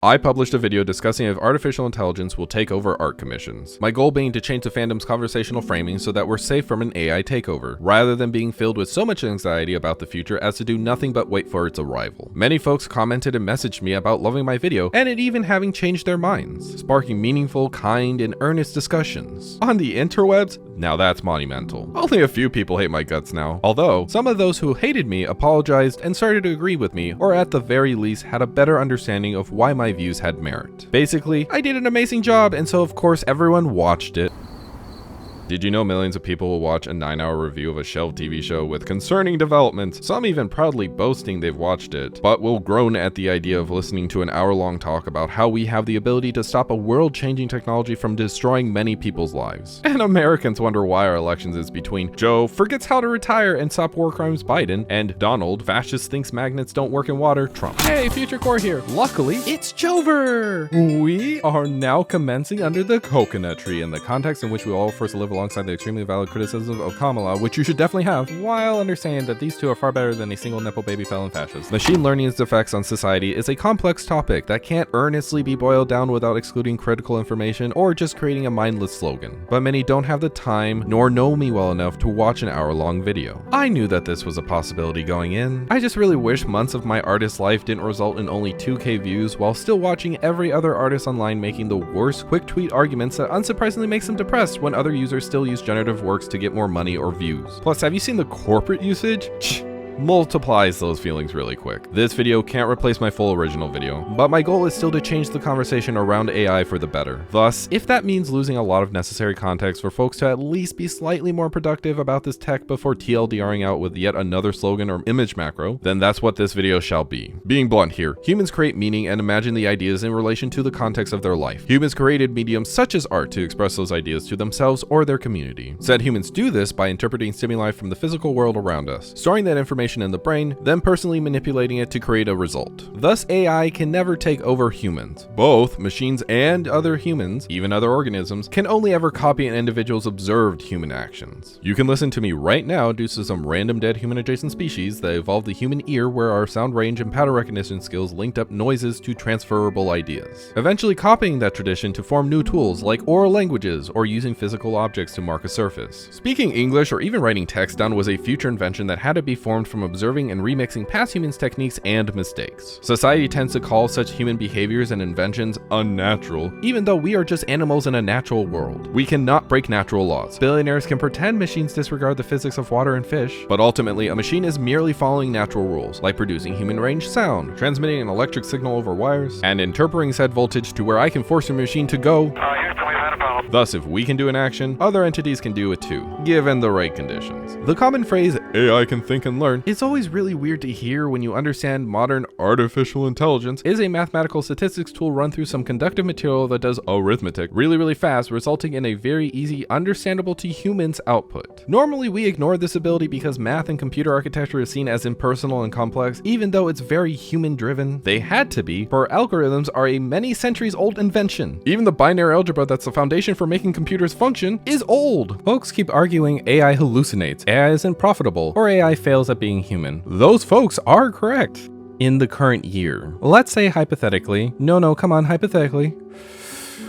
I published a video discussing if artificial intelligence will take over art commissions. My goal being to change the fandom's conversational framing so that we're safe from an AI takeover, rather than being filled with so much anxiety about the future as to do nothing but wait for its arrival. Many folks commented and messaged me about loving my video, and it even having changed their minds, sparking meaningful, kind, and earnest discussions. On the interwebs, now that's monumental. Only a few people hate my guts now, although some of those who hated me apologized and started to agree with me, or at the very least had a better understanding of why my views had merit. Basically, I did an amazing job, and so of course everyone watched it. Did you know millions of people will watch a 9-hour review of a shelved TV show with concerning developments, some even proudly boasting they've watched it, but will groan at the idea of listening to an hour-long talk about how we have the ability to stop a world-changing technology from destroying many people's lives? And Americans wonder why our elections is between Joe forgets how to retire and stop war crimes Biden, and Donald fascist thinks magnets don't work in water Trump. Hey, future Koor here. Luckily, it's Jover! We are now commencing under the coconut tree in the context in which we all first live alongside the extremely valid criticism of Kamala, which you should definitely have, while understanding that these two are far better than a single nipple baby felon fascist. Machine learning's effects on society is a complex topic that can't earnestly be boiled down without excluding critical information or just creating a mindless slogan. But many don't have the time nor know me well enough to watch an hour-long video. I knew that this was a possibility going in. I just really wish months of my artist life didn't result in only 2K views while still watching every other artist online making the worst quick tweet arguments that unsurprisingly makes them depressed when other users still use generative works to get more money or views. Plus, have you seen the corporate usage? Multiplies those feelings really quick. This video can't replace my full original video, but my goal is still to change the conversation around AI for the better. Thus, if that means losing a lot of necessary context for folks to at least be slightly more productive about this tech before TLDRing out with yet another slogan or image macro, then that's what this video shall be. Being blunt here, humans create meaning and imagine the ideas in relation to the context of their life. Humans created mediums such as art to express those ideas to themselves or their community. Said humans do this by interpreting stimuli from the physical world around us, storing that information in the brain, then personally manipulating it to create a result. Thus, AI can never take over humans. Both machines and other humans, even other organisms, can only ever copy an individual's observed human actions. You can listen to me right now due to some random dead human adjacent species that evolved the human ear, where our sound range and pattern recognition skills linked up noises to transferable ideas, eventually copying that tradition to form new tools like oral languages or using physical objects to mark a surface. Speaking English or even writing text down was a future invention that had to be formed from observing and remixing past humans' techniques and mistakes. Society tends to call such human behaviors and inventions unnatural, even though we are just animals in a natural world. We cannot break natural laws. Billionaires can pretend machines disregard the physics of water and fish, but ultimately a machine is merely following natural rules, like producing human range sound, transmitting an electric signal over wires, and interpreting said voltage to where I can force a machine to go. Thus, if we can do an action, other entities can do it too, given the right conditions. The common phrase, AI can think and learn, is always really weird to hear when you understand modern artificial intelligence is a mathematical statistics tool run through some conductive material that does arithmetic really fast, resulting in a very easy, understandable to humans output. Normally, we ignore this ability because math and computer architecture is seen as impersonal and complex, even though it's very human-driven. They had to be, for algorithms are a many centuries old invention. Even the binary algebra that's the foundation for making computers function is old. Folks keep arguing AI hallucinates, AI isn't profitable, or AI fails at being human. Those folks are correct. In the current year, let's say hypothetically, no, come on, hypothetically,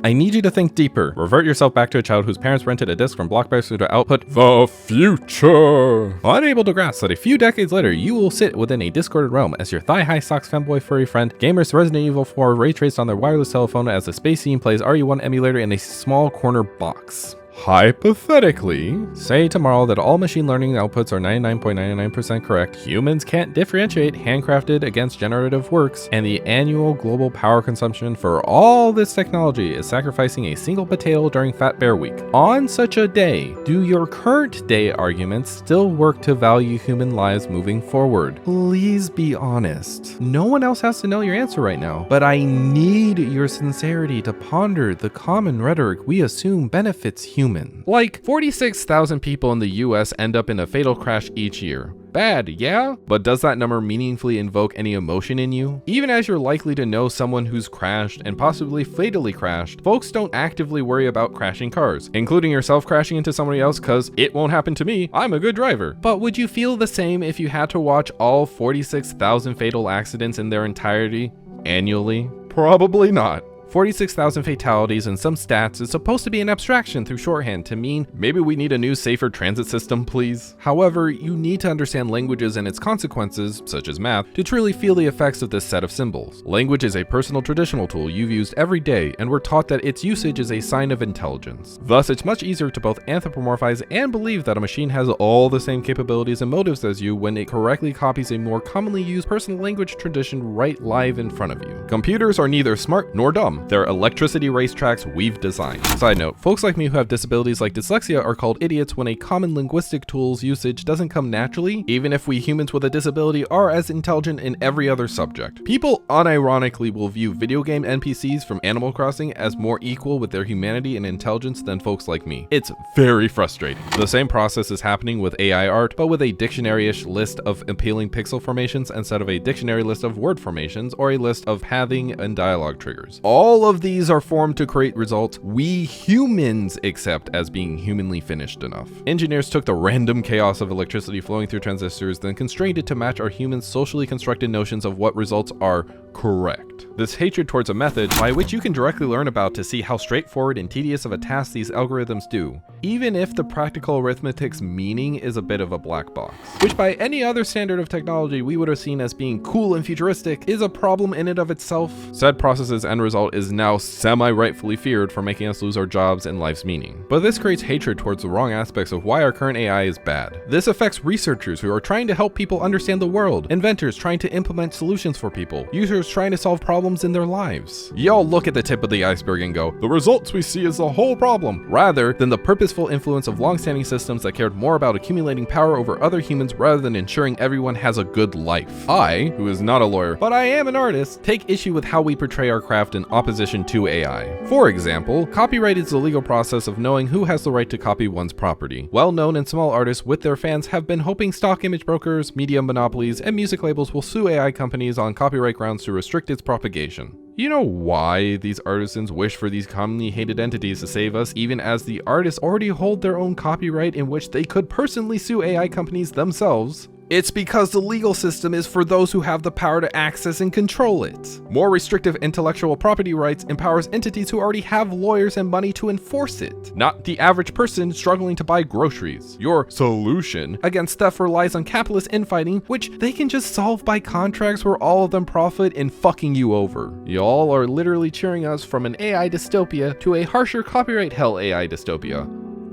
I need you to think deeper. Revert yourself back to a child whose parents rented a disc from Blockbuster to output the future. Unable to grasp that a few decades later, you will sit within a discorded realm as your thigh-high socks femboy furry friend, gamers Resident Evil 4 ray traced on their wireless telephone as the space scene plays RE1 emulator in a small corner box. Hypothetically, say tomorrow that all machine learning outputs are 99.99% correct, humans can't differentiate handcrafted against generative works, and the annual global power consumption for all this technology is sacrificing a single potato during Fat Bear Week. On such a day, do your current day arguments still work to value human lives moving forward? Please be honest. No one else has to know your answer right now, but I need your sincerity to ponder the common rhetoric we assume benefits humans. Like, 46,000 people in the US end up in a fatal crash each year. Bad, yeah? But does that number meaningfully invoke any emotion in you? Even as you're likely to know someone who's crashed and possibly fatally crashed, folks don't actively worry about crashing cars, including yourself crashing into somebody else cause it won't happen to me, I'm a good driver. But would you feel the same if you had to watch all 46,000 fatal accidents in their entirety annually? Probably not. 46,000 fatalities and some stats is supposed to be an abstraction through shorthand to mean maybe we need a new safer transit system, please. However, you need to understand languages and its consequences, such as math, to truly feel the effects of this set of symbols. Language is a personal traditional tool you've used every day, and we're taught that its usage is a sign of intelligence. Thus, it's much easier to both anthropomorphize and believe that a machine has all the same capabilities and motives as you when it correctly copies a more commonly used personal language tradition right live in front of you. Computers are neither smart nor dumb. They're electricity racetracks we've designed. Side note, folks like me who have disabilities like dyslexia are called idiots when a common linguistic tool's usage doesn't come naturally, even if we humans with a disability are as intelligent in every other subject. People unironically will view video game NPCs from Animal Crossing as more equal with their humanity and intelligence than folks like me. It's very frustrating. The same process is happening with AI art, but with a dictionary-ish list of appealing pixel formations instead of a dictionary list of word formations or a list of pathing and dialogue triggers. All of these are formed to create results we humans accept as being humanly finished enough. Engineers took the random chaos of electricity flowing through transistors, then constrained it to match our human socially constructed notions of what results are correct. This hatred towards a method by which you can directly learn about to see how straightforward and tedious of a task these algorithms do, even if the practical arithmetic's meaning is a bit of a black box, which by any other standard of technology we would have seen as being cool and futuristic, is a problem in and of itself. Said process's end result is now semi-rightfully feared for making us lose our jobs and life's meaning. But this creates hatred towards the wrong aspects of why our current AI is bad. This affects researchers who are trying to help people understand the world, inventors trying to implement solutions for people, users trying to solve problems in their lives. Y'all look at the tip of the iceberg and go, the results we see is the whole problem, rather than the purposeful influence of long-standing systems that cared more about accumulating power over other humans rather than ensuring everyone has a good life. I, who is not a lawyer, but I am an artist, take issue with how we portray our craft in opposition to AI. For example, copyright is the legal process of knowing who has the right to copy one's property. Well-known and small artists with their fans have been hoping stock image brokers, media monopolies, and music labels will sue AI companies on copyright grounds to restrict its propagation. You know why these artisans wish for these commonly hated entities to save us, even as the artists already hold their own copyright in which they could personally sue AI companies themselves? It's because the legal system is for those who have the power to access and control it. More restrictive intellectual property rights empowers entities who already have lawyers and money to enforce it, not the average person struggling to buy groceries. Your solution against theft relies on capitalist infighting, which they can just solve by contracts where all of them profit in fucking you over. Y'all are literally cheering us from an AI dystopia to a harsher copyright hell AI dystopia.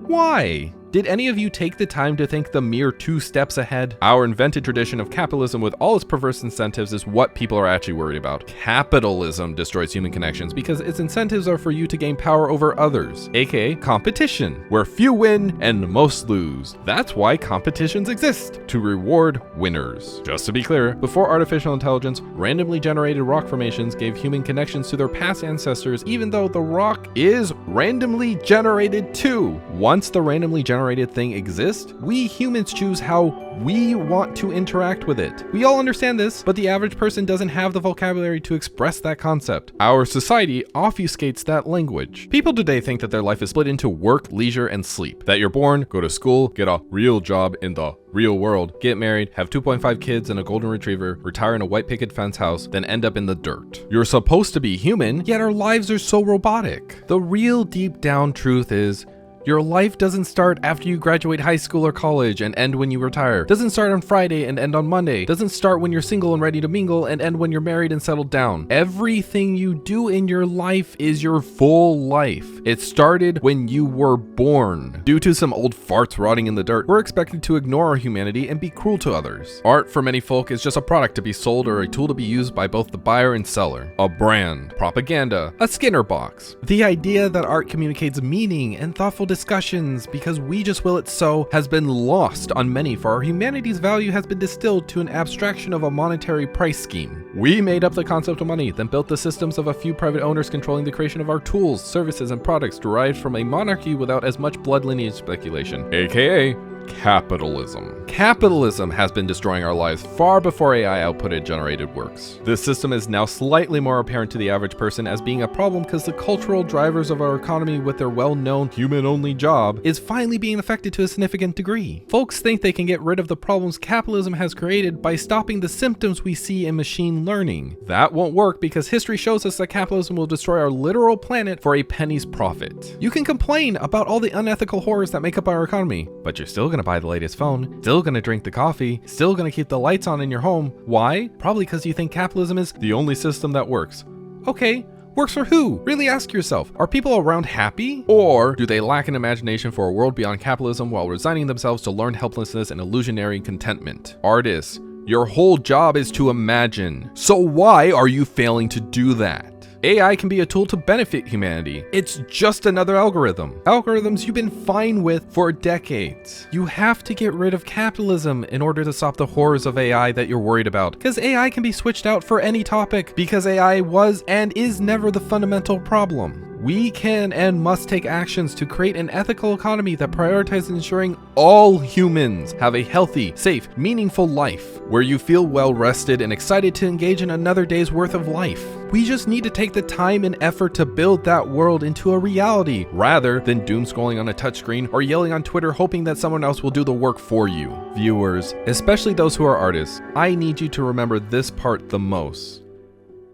Why? Did any of you take the time to think the mere 2 steps ahead? Our invented tradition of capitalism with all its perverse incentives is what people are actually worried about. Capitalism destroys human connections because its incentives are for you to gain power over others, aka competition, where few win and most lose. That's why competitions exist, to reward winners. Just to be clear, before artificial intelligence, randomly generated rock formations gave human connections to their past ancestors, even though the rock is randomly generated too. Once the randomly generated thing exists, we humans choose how we want to interact with it. We all understand this, but the average person doesn't have the vocabulary to express that concept. Our society obfuscates that language. People today think that their life is split into work, leisure, and sleep. That you're born, go to school, get a real job in the real world, get married, have 2.5 kids and a golden retriever, retire in a white picket fence house, then end up in the dirt. You're supposed to be human, yet our lives are so robotic. The real deep down truth is, your life doesn't start after you graduate high school or college and end when you retire. Doesn't start on Friday and end on Monday. Doesn't start when you're single and ready to mingle and end when you're married and settled down. Everything you do in your life is your full life. It started when you were born. Due to some old farts rotting in the dirt, we're expected to ignore our humanity and be cruel to others. Art for many folk is just a product to be sold or a tool to be used by both the buyer and seller. A brand, propaganda, a Skinner box. The idea that art communicates meaning and thoughtful discussions because we just will it so has been lost on many, for our humanity's value has been distilled to an abstraction of a monetary price scheme. We made up the concept of money, then built the systems of a few private owners controlling the creation of our tools, services, and products derived from a monarchy without as much blood lineage speculation, aka capitalism. Capitalism has been destroying our lives far before AI outputted generated works. This system is now slightly more apparent to the average person as being a problem because the cultural drivers of our economy with their well-known human-only job is finally being affected to a significant degree. Folks think they can get rid of the problems capitalism has created by stopping the symptoms we see in machine learning. That won't work because history shows us that capitalism will destroy our literal planet for a penny's profit. You can complain about all the unethical horrors that make up our economy, but you're still gonna buy the latest phone, still gonna drink the coffee, still gonna keep the lights on in your home. Why? Probably because you think capitalism is the only system that works. Okay, works for who? Really ask yourself, are people around happy? Or do they lack an imagination for a world beyond capitalism while resigning themselves to learned helplessness and illusionary contentment? Artists, your whole job is to imagine. So why are you failing to do that? AI can be a tool to benefit humanity. It's just another algorithm. Algorithms you've been fine with for decades. You have to get rid of capitalism in order to stop the horrors of AI that you're worried about. Because AI can be switched out for any topic. Because AI was and is never the fundamental problem. We can and must take actions to create an ethical economy that prioritizes ensuring all humans have a healthy, safe, meaningful life, where you feel well rested and excited to engage in another day's worth of life. We just need to take the time and effort to build that world into a reality, rather than doom scrolling on a touchscreen or yelling on Twitter hoping that someone else will do the work for you. Viewers, especially those who are artists, I need you to remember this part the most.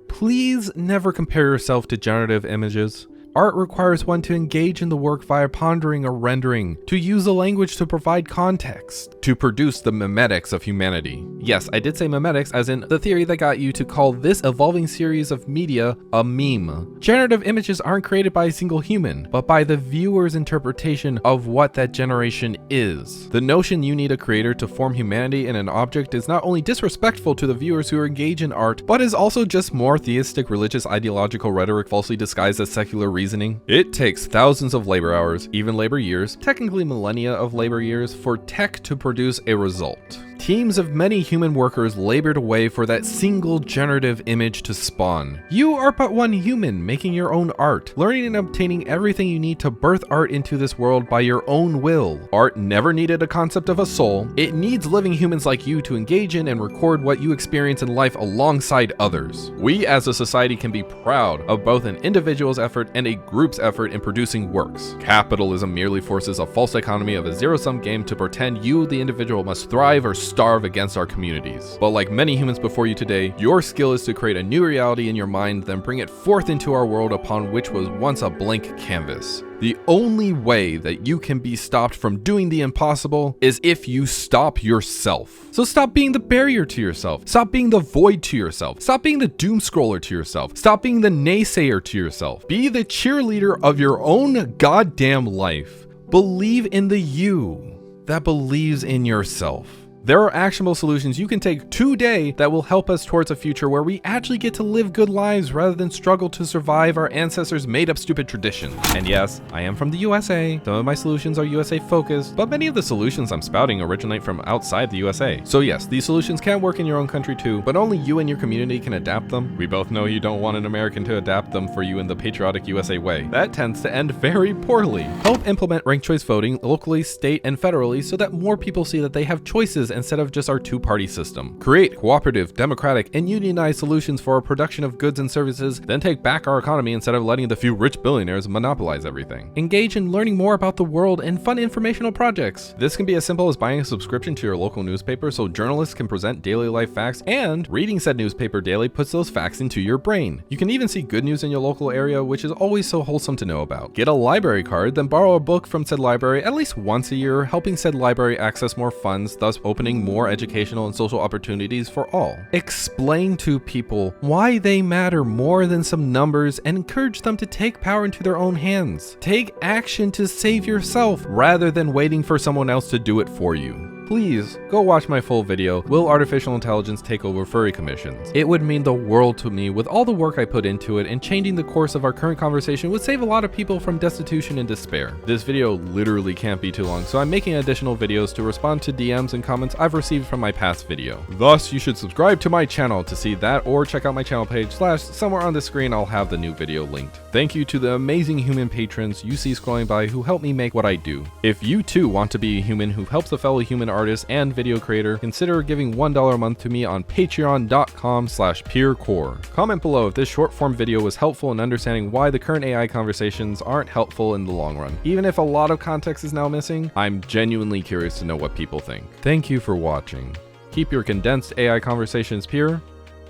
Please never compare yourself to generative images. Art requires one to engage in the work via pondering or rendering, to use the language to provide context, to produce the memetics of humanity. Yes, I did say memetics as in the theory that got you to call this evolving series of media a meme. Generative images aren't created by a single human, but by the viewer's interpretation of what that generation is. The notion you need a creator to form humanity in an object is not only disrespectful to the viewers who engage in art, but is also just more theistic religious ideological rhetoric falsely disguised as secular reasoning. It takes thousands of labor hours, even labor years, technically millennia of labor years, for tech to produce a result. Teams of many human workers labored away for that single generative image to spawn. You are but one human making your own art, learning and obtaining everything you need to birth art into this world by your own will. Art never needed a concept of a soul. It needs living humans like you to engage in and record what you experience in life alongside others. We as a society can be proud of both an individual's effort and a group's effort in producing works. Capitalism merely forces a false economy of a zero-sum game to pretend you, the individual, must thrive or starve against our communities. But like many humans before you today, your skill is to create a new reality in your mind, then bring it forth into our world upon which was once a blank canvas. The only way that you can be stopped from doing the impossible is if you stop yourself. So stop being the barrier to yourself. Stop being the void to yourself. Stop being the doom scroller to yourself. Stop being the naysayer to yourself. Be the cheerleader of your own goddamn life. Believe in the you that believes in yourself. There are actionable solutions you can take today that will help us towards a future where we actually get to live good lives rather than struggle to survive our ancestors' made up stupid traditions. And yes, I am from the USA. Some of my solutions are USA focused, but many of the solutions I'm spouting originate from outside the USA. So yes, these solutions can work in your own country too, but only you and your community can adapt them. We both know you don't want an American to adapt them for you in the patriotic USA way. That tends to end very poorly. Help implement ranked choice voting locally, state, and federally so that more people see that they have choices instead of just our two-party system. Create cooperative, democratic, and unionized solutions for our production of goods and services, then take back our economy instead of letting the few rich billionaires monopolize everything. Engage in learning more about the world and fun informational projects. This can be as simple as buying a subscription to your local newspaper so journalists can present daily life facts, and reading said newspaper daily puts those facts into your brain. You can even see good news in your local area, which is always so wholesome to know about. Get a library card, then borrow a book from said library at least once a year, helping said library access more funds, thus opening more educational and social opportunities for all. Explain to people why they matter more than some numbers and encourage them to take power into their own hands. Take action to save yourself rather than waiting for someone else to do it for you. Please go watch my full video, Will Artificial Intelligence Take Over Furry Commissions? It would mean the world to me with all the work I put into it, and changing the course of our current conversation would save a lot of people from destitution and despair. This video literally can't be too long, so I'm making additional videos to respond to DMs and comments I've received from my past video. Thus, you should subscribe to my channel to see that, or check out my channel page / somewhere on the screen I'll have the new video linked. Thank you to the amazing human patrons you see scrolling by who help me make what I do. If you too want to be a human who helps a fellow human artist and video creator, consider giving $1 a month to me on patreon.com/peercore. Comment below if this short form video was helpful in understanding why the current AI conversations aren't helpful in the long run. Even if a lot of context is now missing, I'm genuinely curious to know what people think. Thank you for watching. Keep your condensed AI conversations pure.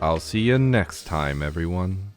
I'll see you next time, everyone.